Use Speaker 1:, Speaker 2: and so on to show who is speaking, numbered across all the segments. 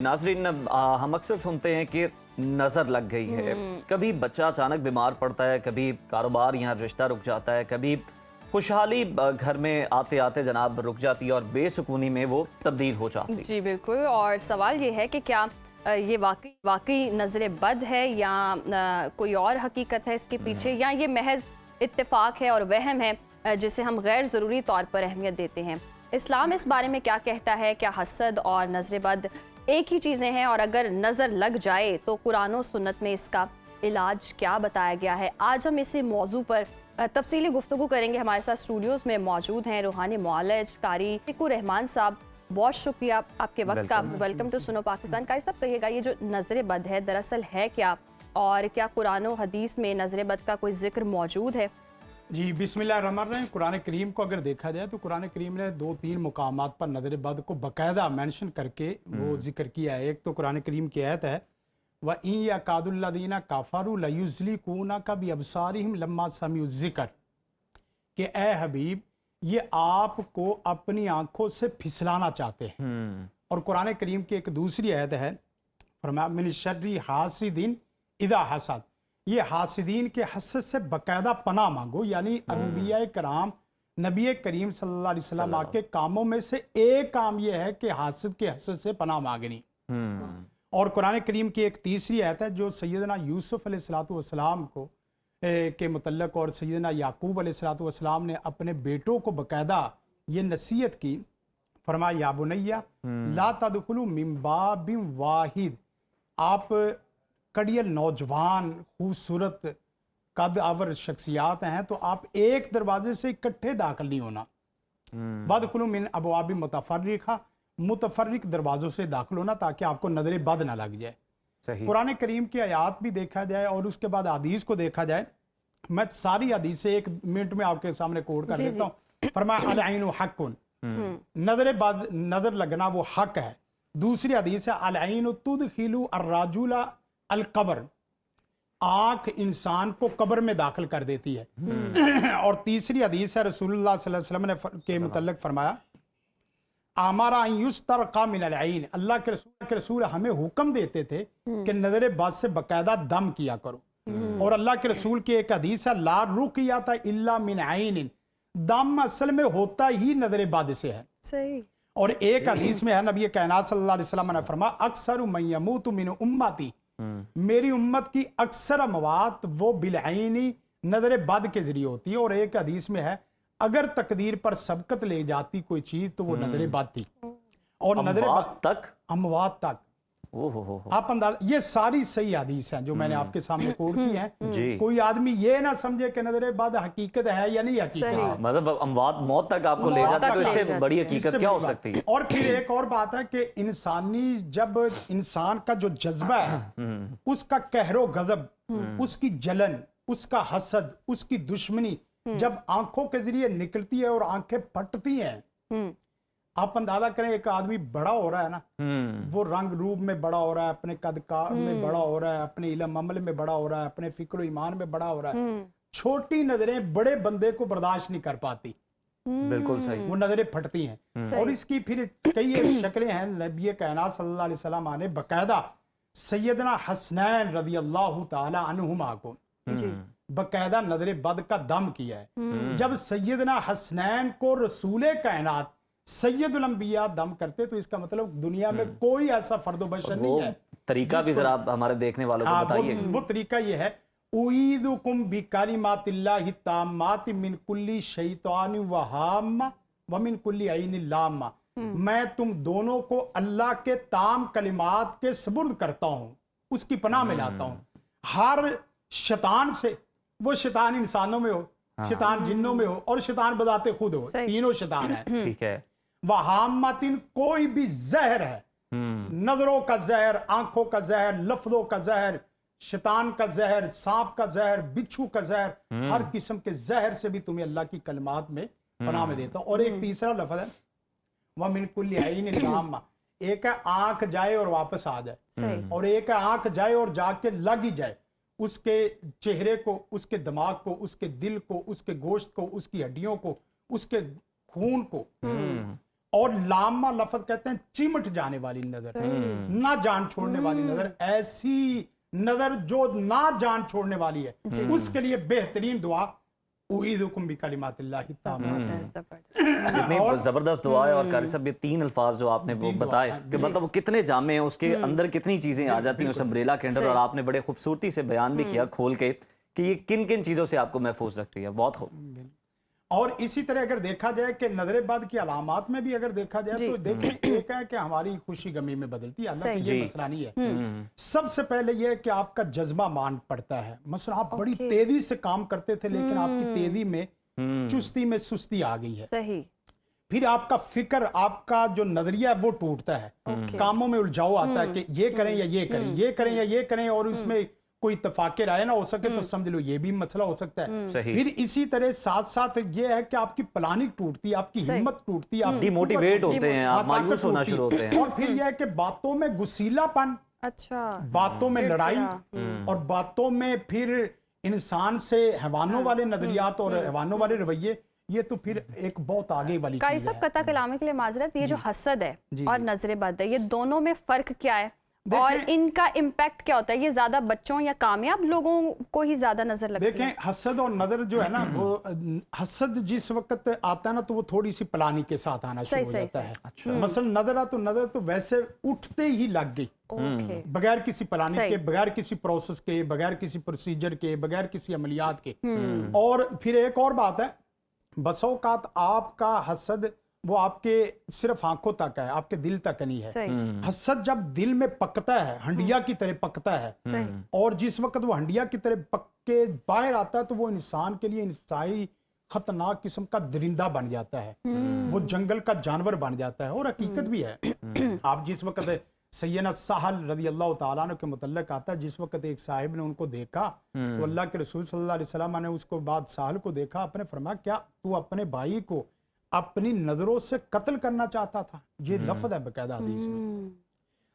Speaker 1: नाजरीन, हम अक्सर सुनते हैं कि नज़र लग गई है। कभी बच्चा अचानक बीमार पड़ता है, कभी कारोबार यहाँ रिश्ता रुक जाता है, कभी खुशहाली घर में आते आते जनाब रुक जाती है और बेसुकूनी में वो तब्दील हो जाती है।
Speaker 2: जी बिल्कुल। और सवाल ये है कि क्या ये वाकई नज़र बद है या कोई और हकीकत है इसके पीछे, या ये महज इत्तेफाक है और वहम है जिसे हम गैर ज़रूरी तौर पर अहमियत देते हैं। इस्लाम इस बारे में क्या कहता है? क्या हसद और नज़र बद एक ही चीज़ें हैं, और अगर नज़र लग जाए तो कुरान और सुन्नत में इसका इलाज क्या बताया गया है? आज हम इसी मौजू पर तफसीली गुफ्तगू करेंगे। हमारे साथ स्टूडियोज़ में मौजूद हैं रूहानी मुआलिज कारी टिकू रहमान साहब। बहुत शुक्रिया आपके वक्त का। वेलकम टू सुनो पाकिस्तान। कारी साहब, कहिएगा ये जो नज़र बद है दरअसल है क्या, और क्या कुरान और हदीस में नज़र बद का कोई जिक्र मौजूद है?
Speaker 3: जी, बिस्मिल्लाहिर्रहमानिर्रहीम। कुरान करीम को अगर देखा जाए तो कुरान करीम ने 2-3 मुकामात पर नज़र बद को बाकायदा मेंशन करके वो जिक्र किया है। एक तो कुरान करीम की आयत है, व इन यकादुल्लज़ीना काफरू लयुज़्लिकूना का बिअबसारिहिम लम्मा समिउ ज़िक्र, कि ए हबीब ये आपको अपनी आंखों से फिसलाना चाहते हैं। और कुरान करीम की एक दूसरी आयत है, फरमाया मिन शर्रि हासिदिन इदा हसद, ये हासिदीन के हसद से बाकायदा पनाह मांगो। यानी अंबिया कराम नबी करीम सल्लल्लाहु अलैहि वसल्लम के कामों में से एक काम ये है कि हासिद के हसद से पनाह मांगनी। और कुरान करीम की एक तीसरी आयत है जो सैयदना यूसुफ अलैहिस्सलातु वस्सलाम को के मुतल्लक, और सैयदना याकूब अलैहिस्सलातु वस्सलाम ने अपने बेटों को बाकायदा ये नसीहत की। फरमाया या बुनैया ला तदखुलू मिन बाबिन वाहिद, आप कड़ियल नौजवान खूबसूरत कद आवर शख्सियात हैं तो आप एक दरवाजे से इकट्ठे दाखिल नहीं होना। वदखुलू मिन अबवाबि मुतफर्रिका, मुतफर्रिक दरवाजों से दाखिल होना ताकि आपको नजर बद ना लग जाए। कुरान करीम की आयात भी देखा जाए और उसके बाद हदीस को देखा जाए। मैं सारी हदीस से 1 मिनट में आपके सामने कोड कर लेता हूँ। फरमाया अल ऐनु हक्कुन, नजर बद नजर लगना वो हक है। दूसरी हदीस है अल ऐनु तुदखिलु अर्रजुला अल कब्र, आंख इंसान को कब्र में दाखिल कर देती है। और तीसरी हदीस है रसूलुल्लाह सल्लल्लाहु अलैहि वसल्लम ने के मुतल्लिक फरमाया आमारा युस्तर का मिनल ऐन, अल्लाह के रसूल हमें हुक्म देते थे कि नजर बद से बाकायदा दम किया करो। और अल्लाह के रसूल की एक हदीस है ला रुकिया इल्ला मिन ऐन, दम असल में होता ही नजर बद से है।
Speaker 2: सही। और
Speaker 3: एक हदीस में है नबी कायनात सल्लल्लाहु अलैहि वसल्लम ने फरमाया अक्सर मन यमूतु मिन उम्मती, मेरी उम्मत की अक्सर अमवात वो बिलआइनी नजर बद के जरिए होती है। और एक हदीस में है अगर तकदीर पर सबकत ले जाती कोई चीज तो वो नजर बद थी। और नजर बद तक, अमवात तक, आप अंदाजा, ये सारी सही हदीस हैं जो मैंने आपके सामने कोड की हैं। कोई आदमी ये ना समझे कि नजर बद हकीकत है या नहीं हकीकत है।
Speaker 1: मतलब अमवात मौत तक आपको ले जाता है, तो इससे बड़ी हकीकत क्या हो सकती है?
Speaker 3: और फिर एक और बात है कि इंसानी, जब इंसान का जो जज्बा है उसका कहरो गजब, उसकी जलन, उसका हसद, उसकी दुश्मनी जब आंखों के जरिए निकलती है और आंखें फटती हैं, आप अंदाजा करें एक आदमी बड़ा हो रहा है ना, वो रंग रूप में बड़ा हो रहा है, अपने कदकार में बड़ा हो रहा है, अपने इल्म अमल में बड़ा हो रहा है, अपने फिक्र ईमान में बड़ा हो रहा है। छोटी नजरें बड़े बंदे को बर्दाश्त नहीं कर पाती।
Speaker 1: बिल्कुल सही।
Speaker 3: वो नजरें फटती हैं। और इसकी फिर कई एक शक्लें हैं। नबी कायनात सल्लल्लाहु अलैहि वसल्लम ने बाकायदा सैयदना हसनैन रज़ी अल्लाह ताला अन्हुमा को बाकायदा नजर बद का दम किया है। जब सैयदना हसनैन को रसूल कायनात सैयदुल अंबिया दम करते तो इसका मतलब दुनिया में कोई ऐसा फर्दो बशर नहीं है।
Speaker 1: तरीका भी जरा आप हमारे देखने वालों को बताइए।
Speaker 3: वो तरीका ये है उईदुकुम बिकलिमातिल्लाहि ताम्माति मिन कुल्ली शैतानिन व हाम्मा व मिन कुल्ली ऐनिन लाम्मा, मैं तुम दोनों को अल्लाह के ताम कलिमात के सुपुर्द करता हूँ, उसकी पनाह में लाता हूँ हर शैतान से। वो शैतान इंसानों में हो, शैतान जिन्नों में हो, और शैतान बदाते खुद हो, तीनों शैतान है।
Speaker 1: ठीक है।
Speaker 3: वहामतिन, कोई भी जहर है, नजरों का जहर, आंखों का जहर, लफ्जों का जहर, शैतान का जहर, सांप का जहर, बिच्छू का जहर, हर किस्म के जहर से भी तुम्हें अल्लाह की कलमात में पनाह में देता हूं। और एक तीसरा लफ्ज है वह मिन कुल्ली ऐनिन लाम्मा, एक है आंख जाए और वापस आ जाए, और एक है आंख जाए और जाके लग ही जाए उसके चेहरे को, उसके दिमाग को, उसके दिल को, उसके गोश्त को, उसकी हड्डियों को, उसके खून को। और लामा लफ्ज कहते हैं चिमट जाने वाली नजर, ना जान छोड़ने वाली नजर, ऐसी नजर जो ना जान छोड़ने वाली है, उसके लिए बेहतरीन दुआ उईदुकुम बिकलिमातिल्लाहि ताम्मात।
Speaker 1: कितनी जबरदस्त दुआ है। और कारी साहब ये 3 अल्फाज जो आपने वो बताए कि मतलब वो कितने जामे हैं, उसके अंदर कितनी चीजें आ जाती हैं उस अम्ब्रेला के अंदर, और आपने बड़े खूबसूरती से बयान भी किया खोल के कि ये किन किन चीजों से आपको महफूज रखती है। बहुत खूब।
Speaker 3: और इसी तरह अगर देखा जाए कि नजर बद की अलामात में भी अगर देखा जाए तो देखें, एक है कि हमारी खुशी गमी में बदलती है, अल्लाह की ये मसला नहीं है। सबसे पहले ये है कि आपका जज्बा मान पड़ता है। मसला आप बड़ी तेजी से काम करते थे, लेकिन आपकी तेजी में चुस्ती में सुस्ती आ गई है।
Speaker 2: सही।
Speaker 3: फिर आपका फिक्र, आपका जो नजरिया है वो टूटता है, कामों में उलझाव आता है कि ये करें या ये करें, ये करें या ये करें, और उसमें कोई इत्तेफाक राय ना हो सके तो समझ लो ये भी मसला हो सकता है। फिर इसी तरह साथ साथ ये है कि आपकी प्लानिंग टूटती है, आपकी हिम्मत टूटती है, आप
Speaker 1: डिमोटिवेट होते हैं, आप मायूस होना शुरू होते हैं।
Speaker 3: और फिर यह है कि बातों में गुस्सीलापन,
Speaker 2: अच्छा,
Speaker 3: बातों में लड़ाई, और बातों में फिर इंसान से हैवानों वाले नजरियात और हैवानों वाले रवैये, ये तो फिर एक बहुत आगे वाली
Speaker 2: कारी
Speaker 3: चीज
Speaker 2: साहब
Speaker 3: है।
Speaker 2: कता कलामे के लिए माजरत, ये जो हसद है और नजर बद है, ये दोनों में फर्क क्या है और इनका इम्पैक्ट क्या होता है? ये ज्यादा बच्चों या कामयाब लोगों को ही ज्यादा नजर लगती है?
Speaker 3: देखें, हसद और नजर जो है ना, वो हसद जिस वक्त आता है ना तो वो थोड़ी सी प्लानिंग के साथ आना शुरू हो जाता है। अच्छा। मसलन नजर तो वैसे उठते ही लग गई, बगैर किसी प्लानिंग के, बगैर किसी प्रोसेस के, बगैर किसी प्रोसीजर के, बगैर किसी अमलियात के। और फिर एक और बात है, बसों का आपका हसद वो आपके सिर्फ आंखों तक है, आपके दिल तक नहीं है। हसद जब दिल में पकता है, हंडिया की तरह पकता है, और जिस वक्त वो हंडिया की तरह पक के बाहर आता है तो वो इंसान के लिए इंतहाई खतरनाक किस्म का दरिंदा बन जाता है, वो जंगल का जानवर बन जाता है। और हकीकत भी है, आप जिस वक्त सैयदना साहल रज़ी अल्लाह तआला अन्हु के मुतल्लिक आता है, जिस वक्त एक साहिब ने उनको देखा तो अल्लाह के रसूल सल्लल्लाहु अलैहि वसल्लम ने उसको बाद साहल को देखा, आपने फरमाया क्या तू अपने भाई को अपनी नजरों से कत्ल करना चाहता था? ये लफ्ज है बकायदा हदीस में।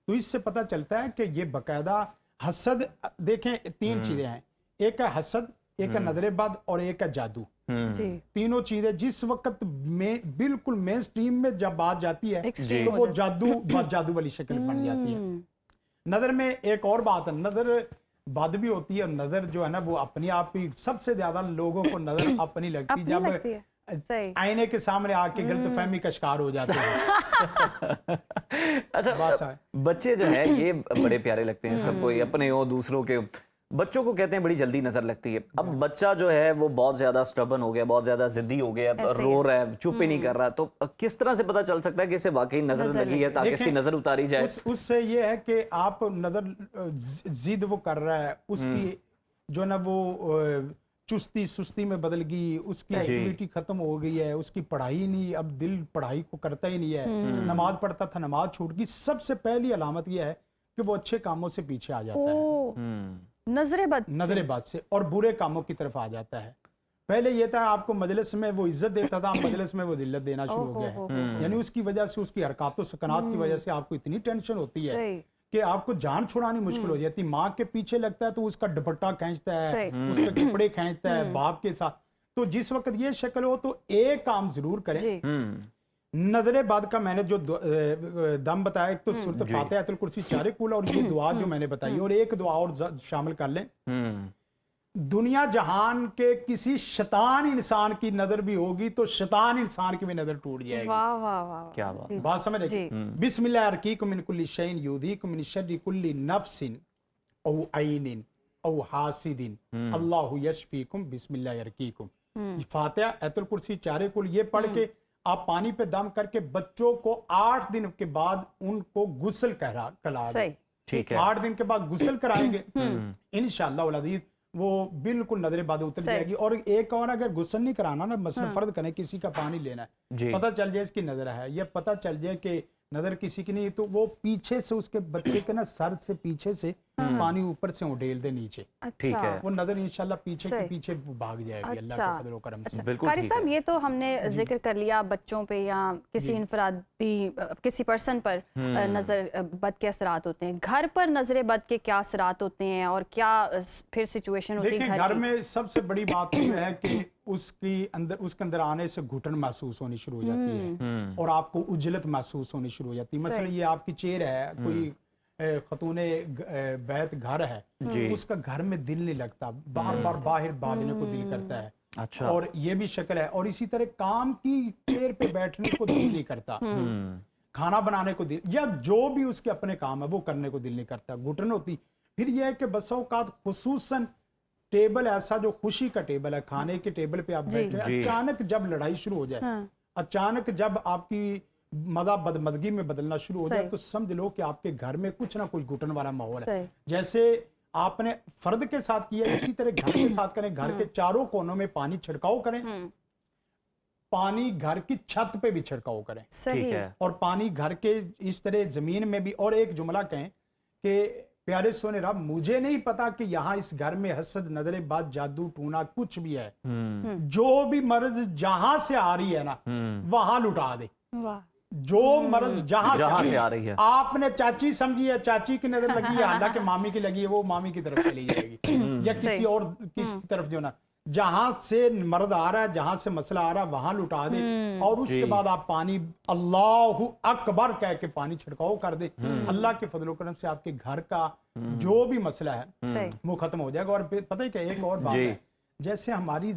Speaker 3: तो इससे पता चलता है कि ये बकायदा हसद, देखें 3 चीजें हैं, एक है हसद, एक है नजर बद और एक है जादू। तीनों चीजें जिस वक्त में बिल्कुल मेन स्ट्रीम में जब बात जाती है तो वो जादू वाली शक्ल बन जाती है। नजर में एक और बात है, नजर बद भी होती है, और नजर जो है ना वो अपनी आप ही सबसे ज्यादा लोगों को नजर अपनी लगती है जब आईने के सामने आके गलतफहमी का शिकार हो जाते हैं।
Speaker 1: अच्छा, बच्चे जो है ये बड़े प्यारे लगते हैं सबको, ये अपने हो दूसरों के। बच्चों को कहते हैं बड़ी जल्दी नजर लगती है। अब बच्चा जो है वो बहुत ज्यादा स्टबन हो गया, बहुत ज्यादा जिद्दी हो गया, रो रहा है, चुप ही नहीं कर रहा, तो किस तरह से पता चल सकता है कि इसे वाकई नजर लगी है ताकि इसकी नजर उतारी जाए?
Speaker 3: उससे ये है कि आप नजर जिद वो कर रहा है, उसकी जो ना वो चुस्ती सुस्ती में बदल गई, उसकी एक्टिविटी खत्म हो गई है, उसकी पढ़ाई नहीं, अब दिल पढ़ाई को करता ही नहीं है, नमाज पढ़ता था नमाज छूट गई। सबसे पहली अलामत यह है कि वो अच्छे कामों से पीछे आ जाता है, नजर बद से, और बुरे कामों की तरफ आ जाता है। पहले ये था आपको मजलिस में वो इज्जत देता था, मजलिस में वो जिल्लत देना शुरू हो गया है। यानी उसकी वजह से, उसकी हरकतों सकनात की वजह से आपको इतनी टेंशन होती है कि आपको जान छुड़ानी मुश्किल हो जाती। माँ के पीछे लगता है तो उसका दुपट्टा खींचता है, उसके कपड़े खींचता है, बाप के साथ। तो जिस वक्त ये शक्ल हो तो एक काम जरूर करें, नजर बाद का मैंने जो दम बताया, एक तो सूरत फातिहा आयतुल कुर्सी 4 कुल, और ये दुआ जो मैंने बताई, और एक दुआ और शामिल कर लें। दुनिया जहान के किसी शैतान इंसान की नजर भी होगी तो शैतान इंसान की भी नजर टूट जाएगी।
Speaker 2: वाह वाह वाह,
Speaker 1: क्या
Speaker 3: बात समझ रहे? बिस्मिल्लाह अर्कीकुम मिन कुल्ली शैइन युदीकुम मिन शर्रि कुल्ली नफ्सिन औ ऐनिन औ हासिदिन अल्लाहु यशफीकुम बिस्मिल्लाह अर्कीकुम। फातिहा आयतुल कुर्सी 4 कुल ये पढ़ के आप पानी पे दम करके बच्चों को 8 दिन के बाद उनको गुस्ल कराएंगे।
Speaker 1: ठीक है,
Speaker 3: 8 दिन के बाद गुस्ल कराएंगे इंशाअल्लाह वल अज़ीज़, वो बिल्कुल नजर बाद उतर जाएगी। और एक और अगर गुस्ल नहीं कराना ना, मसलन फर्ज करें किसी का पानी लेना है, पता चल जाए इसकी नजर है, या पता चल जाए कि नजर किसी की नहीं, तो वो पीछे से उसके बच्चे के ना सर से पीछे से पानी ऊपर से उड़ेल दे नीचे,
Speaker 1: ठीक है।
Speaker 3: वो नजर इंशाल्लाह पीछे के
Speaker 2: सही।
Speaker 3: पीछे वो भाग जाएगी अल्लाह
Speaker 2: अच्छा।
Speaker 3: के फजल व करम से।
Speaker 1: बिल्कुल
Speaker 2: कारी
Speaker 1: ठीक
Speaker 2: साहब,
Speaker 1: है।
Speaker 2: ये तो हमने जिक्र कर लिया बच्चों पे या किसी इनफरादी किसी पर्सन पर नज़र बद के असरात होते हैं। घर पर नज़र बद के क्या असरात होते हैं और क्या फिर सिचुएशन होती है
Speaker 3: देखिए,
Speaker 2: घर
Speaker 3: घर
Speaker 2: की?
Speaker 3: में सबसे बड़ी बात यह है कि उसके अंदर आने से घुटन महसूस होनी शुरू हो जाती है और आपको उजलत महसूस होनी शुरू हो जाती है। मसलन
Speaker 2: सही।
Speaker 3: ये आपकी चेयर है, कोई खतूने बैत घर है, उसका घर में दिल नहीं लगता, बार बार बाहर भागने को दिल करता है।
Speaker 1: अच्छा।
Speaker 3: और ये भी शक्ल है। और इसी तरह काम की चेयर पे बैठने को दिल नहीं करता, खाना बनाने को दिल, या जो भी उसके अपने काम है वो करने को दिल नहीं करता, घुटन होती। फिर यह है कि बसा औकात खुसूसन टेबल ऐसा जो खुशी का टेबल है, खाने के टेबल पे आप बैठे, अचानक जब लड़ाई शुरू हो जाए, अचानक जब आपकी मदा बदमदगी में बदलना शुरू हो जाए, तो समझ लो कि आपके घर में कुछ ना कुछ घुटन वाला माहौल है। जैसे आपने फर्द के साथ किया, इसी तरह घर के साथ करें। घर के चारों कोनों में पानी छिड़काव करें, पानी घर की छत पे भी छिड़काव करें,
Speaker 1: ठीक है।
Speaker 3: और पानी घर के इस तरह जमीन में भी। और एक जुमला कहें कि प्यारे सोने रब, मुझे नहीं पता कि यहाँ इस घर में हसद, नजरे बात, जादू टूना कुछ भी है, जो भी मर्ज जहां से आ रही है ना वहां लुटा दे। जो मर्ज जहां से आ रही है, आपने चाची समझी है, चाची की नजर लगी है, हालांकि मामी की लगी है, वो मामी की तरफ चली जाएगी, या किसी और किसी तरफ जो ना, जहां से मर्द आ रहा है, जहां से मसला आ रहा है वहां लुटा दे। और उसके बाद आप पानी अल्लाहु अकबर कह के पानी छिड़काव कर दे। अल्लाह के फजल करम से आपके घर का जो भी मसला है वो खत्म हो जाएगा। और पता ही क्या, एक और बात है, जैसे हमने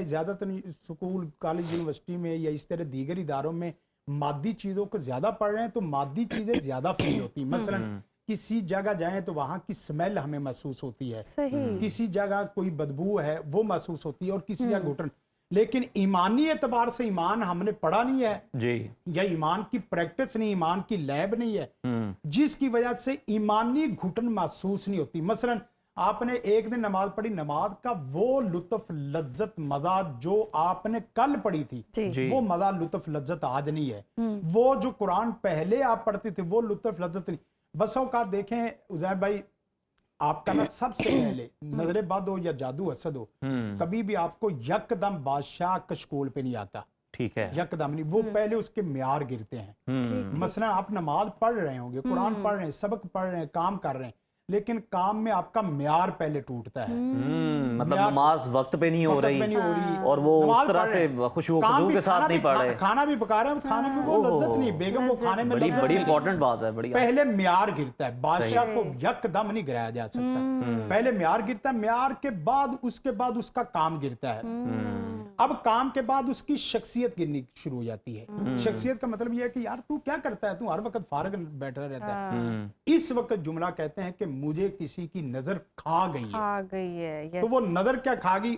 Speaker 3: ज्यादातर स्कूल, कॉलेज, यूनिवर्सिटी में या इस तरह दीगर इदारों में मादी चीजों को ज्यादा पढ़ रहे हैं, तो मादी चीजें ज्यादा फील होती हैं। मसलन किसी जगह जाएं तो वहां की स्मेल हमें महसूस होती है, किसी जगह कोई बदबू है वो महसूस होती है, और किसी जगह घुटन। लेकिन ईमानी एतबार से ईमान हमने पढ़ा नहीं है जी, या ईमान की प्रैक्टिस नहीं, ईमान की लैब नहीं है, जिसकी वजह से ईमानी घुटन महसूस नहीं होती। मसलन आपने एक दिन नमाज पढ़ी, नमाज का वो लुत्फ लज्जत मजा जो आपने कल पढ़ी थी, वो मजा लुत्फ लज्जत आज नहीं है। वो जो कुरान पहले आप पढ़ते थे वो लुत्फ लज्जत नहीं। बस औकात देखें उजैर भाई, आपका ना सबसे पहले नजरे बद हो या जादू हसद हो, कभी भी आपको यकदम बादशाह कशकोल पे नहीं आता, ठीक है, यकदम नहीं। वो पहले उसके म्यार गिरते हैं। मसलन आप नमाज पढ़ रहे होंगे, कुरान पढ़ रहे हैं, सबक पढ़ रहे हैं, काम कर रहे हैं, लेकिन काम में आपका म्यार पहले टूटता है।
Speaker 1: मतलब नमाज वक्त पे नहीं हो रही, और वो उस तरह से खुशबू के साथ नहीं पढ़ रहे, खाना भी पका रहे हैं, खाने में वो लज्जत नहीं, बेगम वो खाने में बड़ी बड़ी इंपॉर्टेंट बात है। बड़ी पहले म्यार गिरता है, बादशाह को यकदम नहीं गिराया जा सकता, पहले म्यार गिरता है, म्यार के बाद उसके बाद उसका काम गिरता है। अब काम के बाद उसकी शख्सियत गिरनी शुरू हो जाती है। शख्सियत का मतलब यह है कि यार तू क्या करता है, तू हर वक्त फारग बैठा रहता है। इस वक्त जुमला कहते हैं कि मुझे किसी की नजर खा गई है। तो वो नजर क्या खा गई,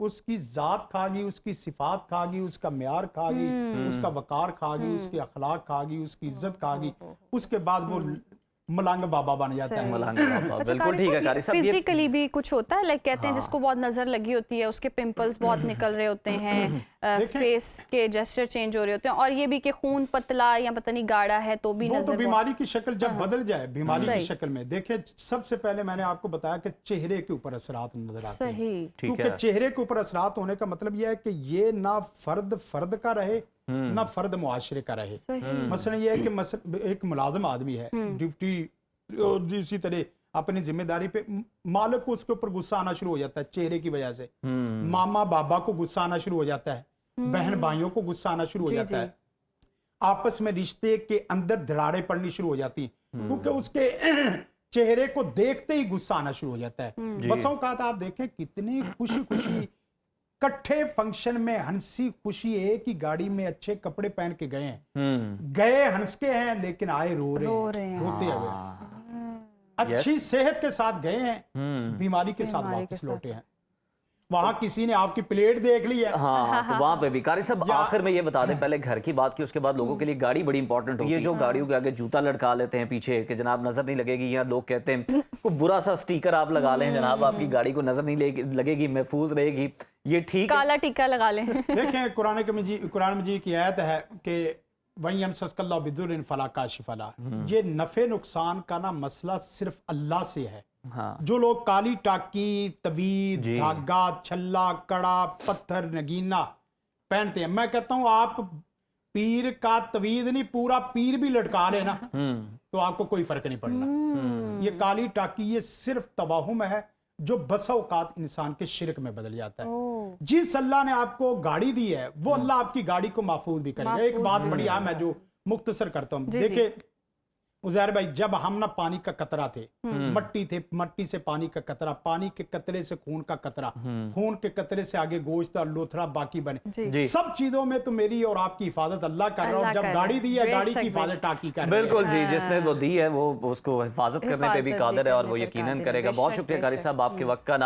Speaker 1: उसकी जात खा गई, उसकी सिफात खा गई, उसका म्यार खा गई, उसका वकार खा गई, उसके अखलाक खा गई, उसकी इज्जत खा गई। उसके बाद वो मलंग बाबा बन जाता है। मलंग बाबा, बिल्कुल ठीक है कारी साहब।
Speaker 2: फिजिकली भी कुछ होता है, लाइक कहते हैं जिसको बहुत नजर लगी होती है उसके पिंपल्स बहुत निकल रहे होते हैं, फेस के जेस्चर चेंज हो रहे होते हैं, और ये भी कि खून पतला या पता नहीं गाढ़ा है तो भी नजर,
Speaker 3: तो बीमारी की शक्ल जब बदल जाए, बीमारी की शक्ल में देखें, सबसे पहले मैंने आपको बताया कि चेहरे के ऊपर असरात नजर आते हैं, क्योंकि चेहरे के ऊपर असरात होने का मतलब यह है कि ये ना फर्द का रहे ना फर्द मुआशरे का रहे। मसलन ये है कि एक मुलाजिम आदमी है, ड्यूटी और इसी तरह अपनी जिम्मेदारी पे, मालिक को उसके ऊपर गुस्सा आना शुरू हो जाता है चेहरे की वजह से, मामा बाबा को गुस्सा आना शुरू हो जाता है, बहन भाइयों को गुस्सा आना शुरू हो जाता है, आपस में रिश्ते के अंदर दरारें पड़नी शुरू हो जाती, क्योंकि उसके चेहरे को देखते ही गुस्सा आना शुरू हो जाता है। बसों का आप देखें कितनी खुशी खुशी इकट्ठे फंक्शन में हंसी खुशी एक ही गाड़ी में अच्छे कपड़े पहन के गए हैं, गए हंस के हैं लेकिन आए रो रहे हैं, रोते हुए। अच्छी सेहत के साथ गए हैं, बीमारी के साथ वापस लौटे हैं। वहां किसी ने आपकी प्लेट देख ली है,
Speaker 1: तो वहां पे भी। कारी साहब आखिर में ये बता दें, पहले घर की बात की, उसके बाद लोगों के लिए गाड़ी बड़ी इंपॉर्टेंट होती है। ये जो गाड़ियों के आगे जूता लटका लेते हैं पीछे कि जनाब नजर नहीं लगेगी, या लोग कहते हैं कोई बुरा सा स्टिकर आप लगा लें जनाब, आपकी गाड़ी को नजर नहीं लगेगी, महफूज रहेगी, ये ठीक,
Speaker 2: काला टीका लगा लें।
Speaker 3: देखें कुरान मजीद की आयत है कि वहीं यमसस्कल्लाहु बिदुर्रिन फला काशिफ ला, ये नफे नुकसान का ना मसला सिर्फ अल्लाह से है।
Speaker 1: हाँ
Speaker 3: जो लोग काली टाकी, तवीद,
Speaker 1: जी।
Speaker 3: धागा, छल्ला, कड़ा, पत्थर, नगीना पहनते हैं, मैं कहता हूं आप पीर का तवीद नहीं, पूरा पीर भी लटका लेना तो आपको कोई फर्क नहीं पड़ना। ये काली टाकी ये सिर्फ तवाहुम है जो बसा औकात इंसान के शिरक में बदल जाता है। जिस अल्लाह ने आपको गाड़ी दी है वो अल्लाह आपकी गाड़ी को महफूज भी करेगा। एक बात बड़ी अहम है जो मुख्तसर करता हूँ। देखिए उजैर भाई, जब हम ना पानी का कतरा थे, मट्टी थे, मट्टी से पानी का कतरा, पानी के कतरे से खून का कतरा, खून के कतरे से आगे गोश्त और लोथड़ा बाकी बने,
Speaker 1: जी।
Speaker 3: सब चीजों में तो मेरी और आपकी हिफाजत अल्लाह कर रहा है। और जब गाड़ी दी है, गाड़ी की हिफाजत टाकी कर रही है।
Speaker 1: बिल्कुल जी, जिसने वो दी है वो उसको हिफाजत करने पे भी
Speaker 2: हिफाजत भी
Speaker 1: कादिर है और
Speaker 2: करने
Speaker 1: वो
Speaker 2: पे
Speaker 1: यकीनन
Speaker 2: कादिर है,
Speaker 1: करेगा। बहुत
Speaker 2: बेशक,
Speaker 1: शुक्रिया कारी
Speaker 2: बेशक।
Speaker 1: साहब आपके वक्त का।